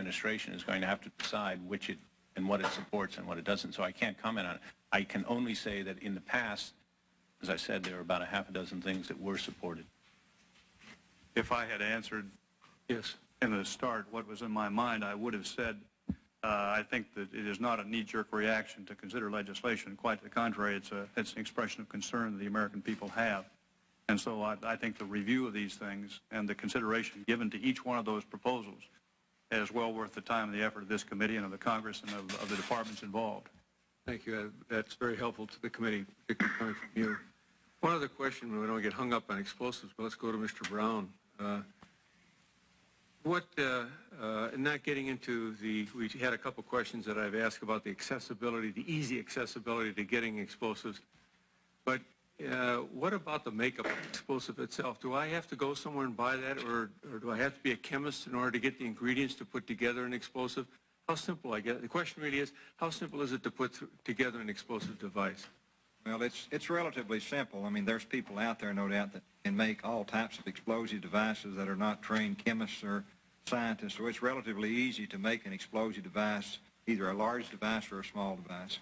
administration is going to have to decide which it and what it supports and what it doesn't. So I can't comment on it. I can only say that in the past, as I said, there were about a half a dozen things that were supported. If I had answered Yes. in the start what was in my mind, I would have said I think that it is not a knee-jerk reaction to consider legislation. Quite the contrary, it's an expression of concern that the American people have. And so I think the review of these things and the consideration given to each one of those proposals is well worth the time and the effort of this committee and of the Congress and of the departments involved. Thank you. That's very helpful to the committee, particularly coming from you. One other question, we don't get hung up on explosives, but let's go to Mr. Brown. Not getting into we had a couple questions that I've asked about the accessibility, the easy accessibility to getting explosives. But what about the makeup of the explosive itself? Do I have to go somewhere and buy that, or do I have to be a chemist in order to get the ingredients to put together an explosive? How simple, I guess. The question really is, how simple is it to put together an explosive device? Well, it's relatively simple. I mean, there's people out there, no doubt, that can make all types of explosive devices that are not trained chemists or scientists. So it's relatively easy to make an explosive device, either a large device or a small device.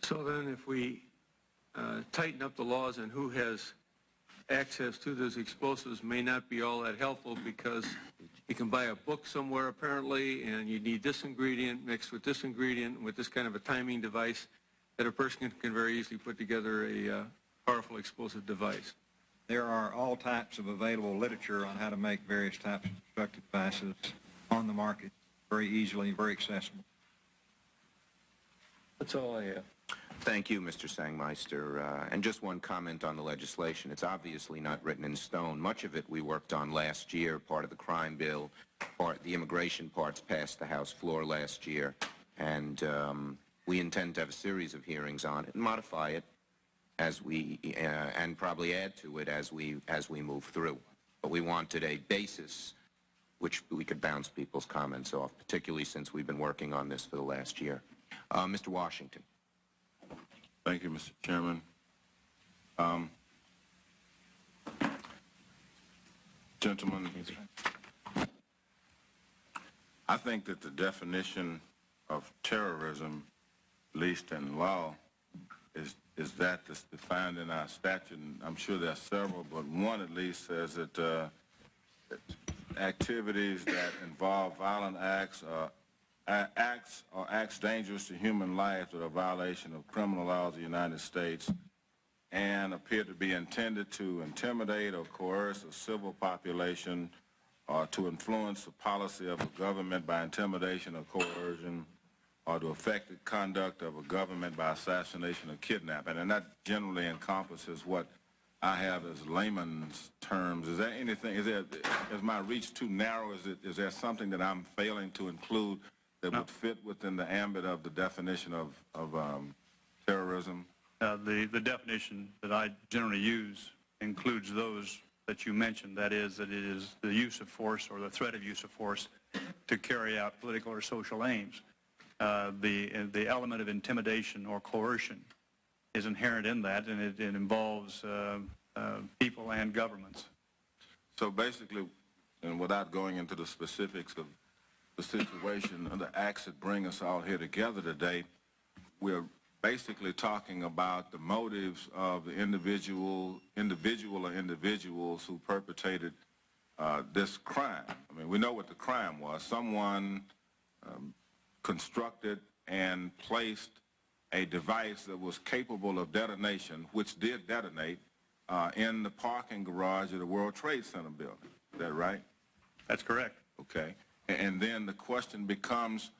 So then if we tighten up the laws on who has access to those explosives may not be all that helpful, because you can buy a book somewhere apparently and you need this ingredient mixed with this ingredient with this kind of a timing device that a person can very easily put together a powerful explosive device. There are all types of available literature on how to make various types of destructive devices on the market very easily, very accessible. That's all I have. Thank you, Mr. Sangmeister. And just one comment on the legislation. It's obviously not written in stone. Much of it we worked on last year, part of the crime bill, the immigration parts passed the House floor last year. And we intend to have a series of hearings on it and modify it as we, and probably add to it as we move through. But we wanted a basis which we could bounce people's comments off, particularly since we've been working on this for the last year. Mr. Washington. Thank you, Mr. Chairman. Gentlemen, I think that the definition of terrorism, at least in law, is that that's defined in our statute. And I'm sure there are several, but one at least says that activities that involve violent acts or acts dangerous to human life that are a violation of criminal laws of the United States and appear to be intended to intimidate or coerce a civil population or to influence the policy of a government by intimidation or coercion, or to affect the conduct of a government by assassination or kidnapping. And that generally encompasses what I have as layman's terms. Is there anything, is my reach too narrow? Is there something that I'm failing to include that would fit within the ambit of the definition of terrorism? The definition that I generally use includes those that you mentioned, that is, that it is the use of force or the threat of use of force to carry out political or social aims. The element of intimidation or coercion is inherent in that, and it involves people and governments. So basically, and without going into the specifics of the situation and the acts that bring us all here together today, we're basically talking about the motives of the individual or individuals who perpetrated this crime. I mean, we know what the crime was. Someone constructed and placed a device that was capable of detonation, which did detonate, in the parking garage of the World Trade Center building. Is that right? That's correct. Okay. And then the question becomes,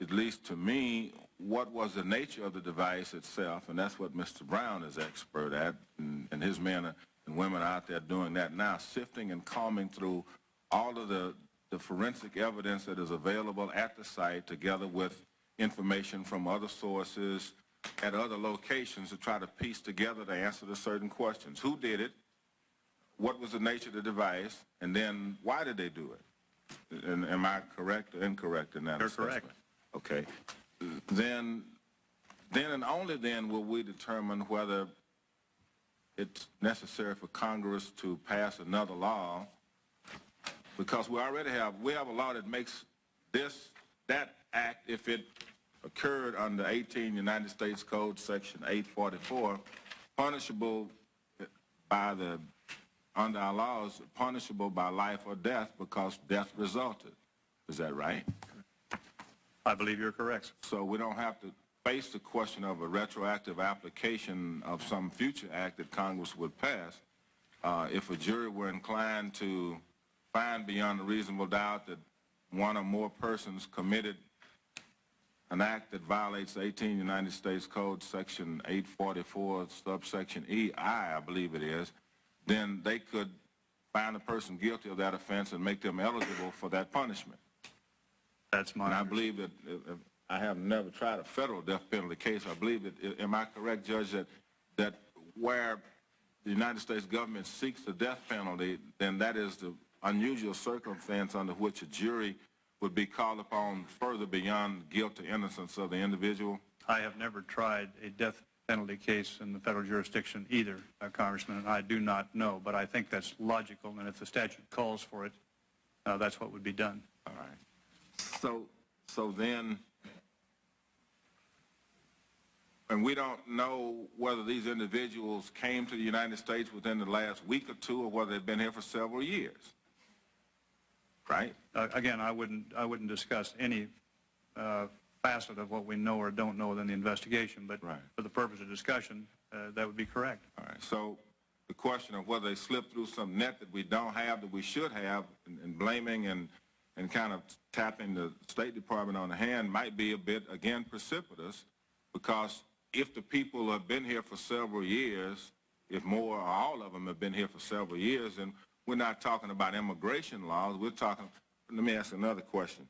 at least to me, what was the nature of the device itself? And that's what Mr. Brown is expert at, and his men and women out there doing that now, sifting and combing through all of the forensic evidence that is available at the site, together with information from other sources at other locations, to try to piece together the answer to certain questions. Who did it? What was the nature of the device? And then why did they do it? And am I correct or incorrect in that You're assessment? correct. Okay. Then and only then will we determine whether it's necessary for Congress to pass another law, because we have a law that makes that act, if it occurred under 18 United States Code Section 844, punishable under our laws, punishable by life or death because death resulted. Is that right? I believe you're correct. So we don't have to face the question of a retroactive application of some future act that Congress would pass. If a jury were inclined to find beyond a reasonable doubt that one or more persons committed an act that violates 18 United States Code Section 844, subsection EI, I believe it is, then they could find the person guilty of that offense and make them eligible for that punishment. That's my And I understanding. believe that, I have never tried a federal death penalty case. I believe that, am I correct, Judge, that where the United States government seeks the death penalty, then that is the unusual circumstance under which a jury would be called upon further beyond guilt or innocence of the individual? I have never tried a death penalty case in the federal jurisdiction either, Congressman, and I do not know, but I think that's logical, and if the statute calls for it, that's what would be done. All right. So then, and we don't know whether these individuals came to the United States within the last week or two or whether they've been here for several years, right? Again, I wouldn't discuss any facet of what we know or don't know within the investigation, but Right. for the purpose of discussion, that would be correct. All right. So the question of whether they slipped through some net that we don't have, that we should have, and blaming and kind of tapping the State Department on the hand might be a bit, again, precipitous, because if the people have been here for several years, if more or all of them have been here for several years, then we're not talking about immigration laws. We're talking, let me ask another question.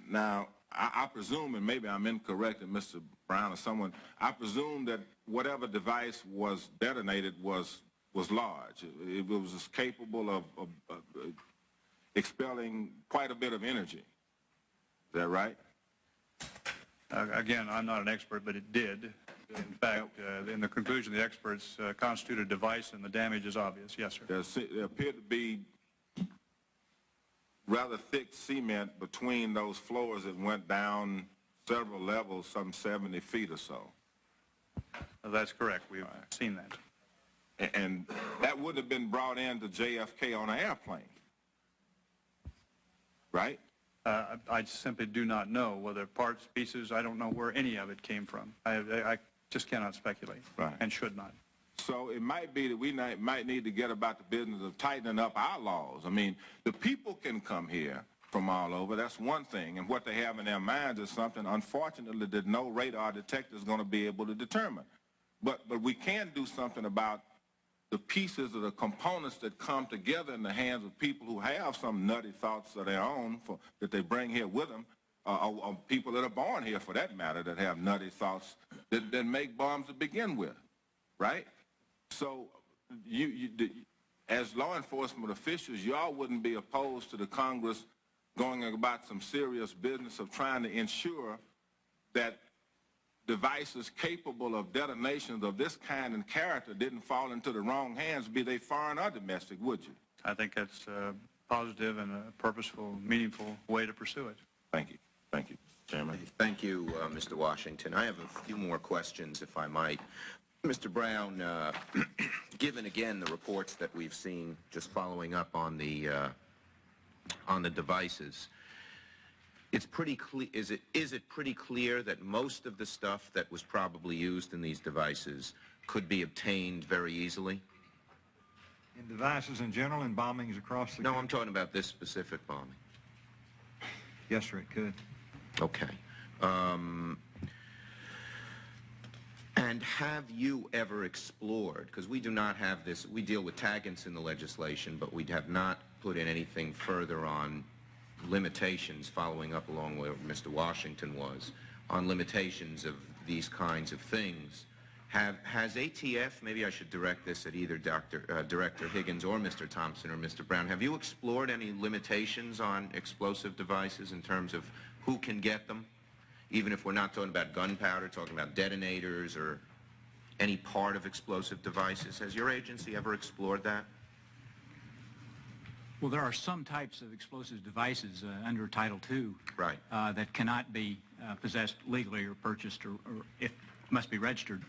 Now, I presume, and maybe I'm incorrect, and Mr. Brown or someone, I presume that whatever device was detonated was large. It was capable of expelling quite a bit of energy. Is that right? Again, I'm not an expert, but it did. In fact, in the conclusion, the experts constitute a device, and the damage is obvious. Yes, sir. There appeared to be rather thick cement between those floors that went down several levels, some 70 feet or so. That's correct. We've seen that. And that would have been brought into JFK on an airplane, right? I simply do not know whether parts, pieces, I don't know where any of it came from. I just cannot speculate, Right. and should not. So it might be that we might need to get about the business of tightening up our laws. I mean, the people can come here from all over. That's one thing. And what they have in their minds is something, unfortunately, that no radar detector is going to be able to determine. But we can do something about the pieces or the components that come together in the hands of people who have some nutty thoughts of their own that they bring here with them, or people that are born here, for that matter, that have nutty thoughts that make bombs to begin with, right? So as law enforcement officials, y'all wouldn't be opposed to the Congress going about some serious business of trying to ensure that devices capable of detonations of this kind and character didn't fall into the wrong hands, be they foreign or domestic, would you? I think that's a positive and a purposeful, meaningful way to pursue it. Thank you. Thank you, Chairman. Thank you, Mr. Washington. I have a few more questions, if I might. Mr. Brown, given again the reports that we've seen, just following up on the devices, it's pretty clear. Is it pretty clear that most of the stuff that was probably used in these devices could be obtained very easily? In devices in general and bombings across the No, country? I'm talking about this specific bombing. Yes, sir, it could. Okay. And have you ever explored, because we do not have this, we deal with taggants in the legislation, but we have not put in anything further on limitations, following up along where Mr. Washington was, on limitations of these kinds of things. Has ATF, maybe I should direct this at either Director Higgins or Mr. Thompson or Mr. Brown, have you explored any limitations on explosive devices in terms of who can get them? Even if we're not talking about gunpowder, talking about detonators or any part of explosive devices. Has your agency ever explored that? Well, there are some types of explosive devices under Title II Right. That cannot be possessed legally or purchased or if must be registered.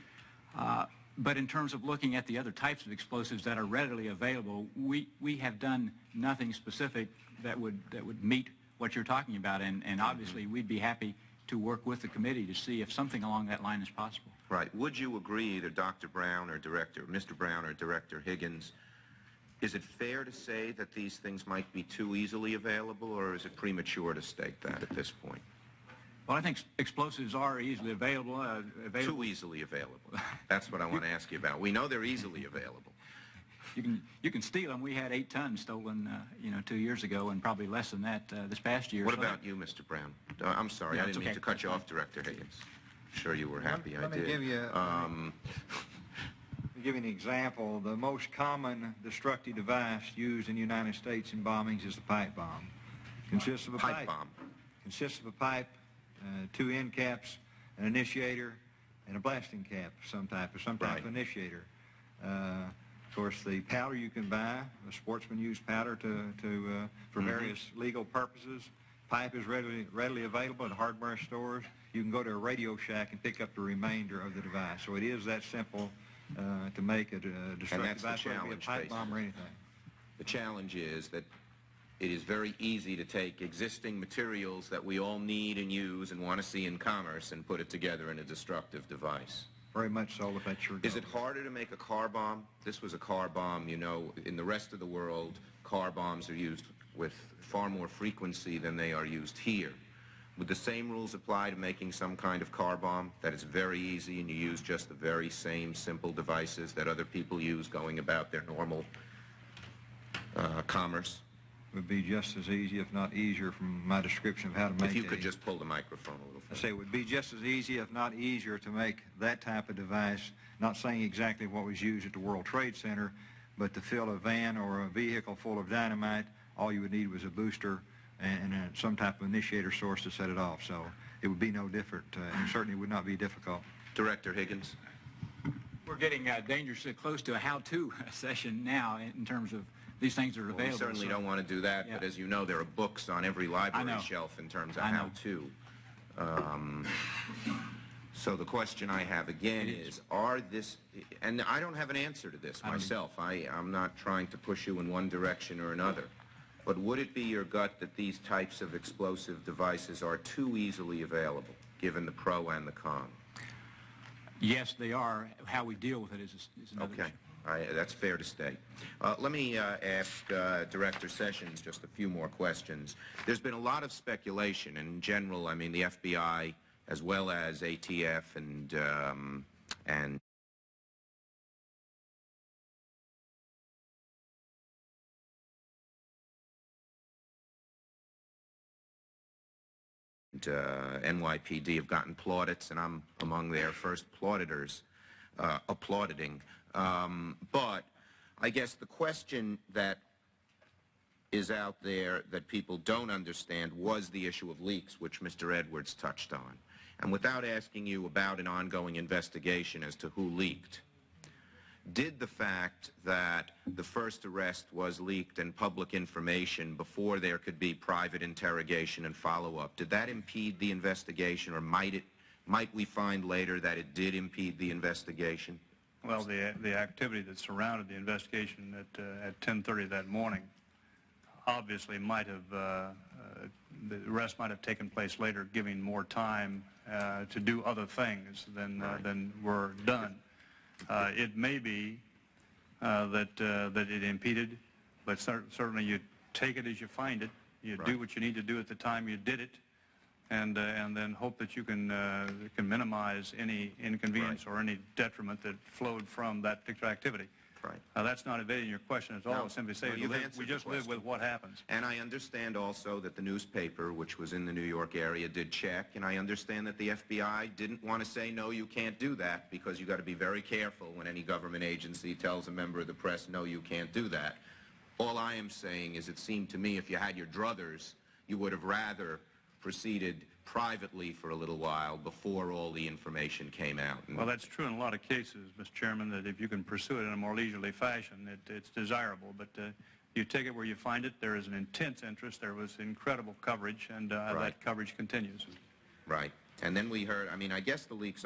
But in terms of looking at the other types of explosives that are readily available, we have done nothing specific that would meet what you're talking about, and obviously we'd be happy to work with the committee to see if something along that line is possible. Right. Would you agree, either Dr. Brown or Mr. Brown or Director Higgins, is it fair to say that these things might be too easily available, or is it premature to state that at this point? Well, I think explosives are easily available. Too easily available. That's what I want to ask you about. We know they're easily available. You can steal them. We had 8 tons stolen, 2 years ago, and probably less than that this past year. What about you, Mr. Brown? I'm sorry, No, I it's didn't mean okay. to cut you off, Director Higgins. Sure you were happy I Let me did. give you an example. The most common destructive device used in the United States in bombings is the pipe bomb. Consists of a Pipe bomb. Consists of a pipe, 2 end caps, an initiator, and a blasting cap, some type Right. of initiator. Of course, the powder you can buy, the sportsmen use powder for various legal purposes. Pipe is readily available at hardware stores. You can go to a Radio Shack and pick up the remainder of the device. So it is that simple to make a destructive that's the device, whether it be a challenge, pipe bomb or basically. anything. The challenge is that it is very easy to take existing materials that we all need and use and want to see in commerce and put it together in a destructive device. Very much so, if that's your Is goal. it harder to make a car bomb? This was a car bomb, you know. In the rest of the world, car bombs are used with far more frequency than they are used here. Would the same rules apply to making some kind of car bomb, that it's very easy and you use just the very same simple devices that other people use going about their normal commerce? Would be just as easy, if not easier, from my description of how to make If you could just pull the microphone a little I further. say it would be just as easy, if not easier, to make that type of device, not saying exactly what was used at the World Trade Center, but to fill a van or a vehicle full of dynamite, all you would need was a booster and some type of initiator source to set it off. So it would be no different, and certainly would not be difficult. Director Higgins? We're getting dangerously close to a how-to session now in terms of these things that are Well, available. we certainly so- don't want to do that, Yeah. but as you know, there are books on every library know. shelf in terms of I know. how-to. So the question I have again is, and I don't have an answer to this myself. I'm not trying to push you in one direction or another. But would it be your gut that these types of explosive devices are too easily available, given the pro and the con? Yes, they are. How we deal with it is another Okay. issue. That's fair to state. Let me ask Director Sessions just a few more questions. There's been a lot of speculation. In general, I mean, the FBI, as well as ATF and NYPD have gotten plaudits, and I'm among their first plauditors, applauding. But I guess the question that is out there that people don't understand was the issue of leaks, which Mr. Edwards touched on. And without asking you about an ongoing investigation as to who leaked, did the fact that the first arrest was leaked and public information before there could be private interrogation and follow-up, did that impede the investigation, or might we find later that it did impede the investigation? Well, the activity that surrounded the investigation at 10:30 that morning obviously might have, the arrest might have taken place later, giving more time to do other things than were done. It may be that it impeded, but certainly you take it as you find it. You do what you need to do at the time you did it, and then hope that you can minimize any inconvenience or any detriment that flowed from that particular activity. Right. That's not evading your question at all. No. It's simply saying No, you've answered we the just live question. with what happens. And I understand also that the newspaper, which was in the New York area, did check, and I understand that the FBI didn't want to say, no, you can't do that, because you've got to be very careful when any government agency tells a member of the press, no, you can't do that. All I am saying is it seemed to me if you had your druthers, you would have rather proceeded privately for a little while before all the information came out. And Well, that's true in a lot of cases, Mr. Chairman, that if you can pursue it in a more leisurely fashion, it's desirable. But You take it where you find it. There is an intense interest. There was incredible coverage, and Right. that coverage continues. Right. And then we heard, I mean, I guess the leaks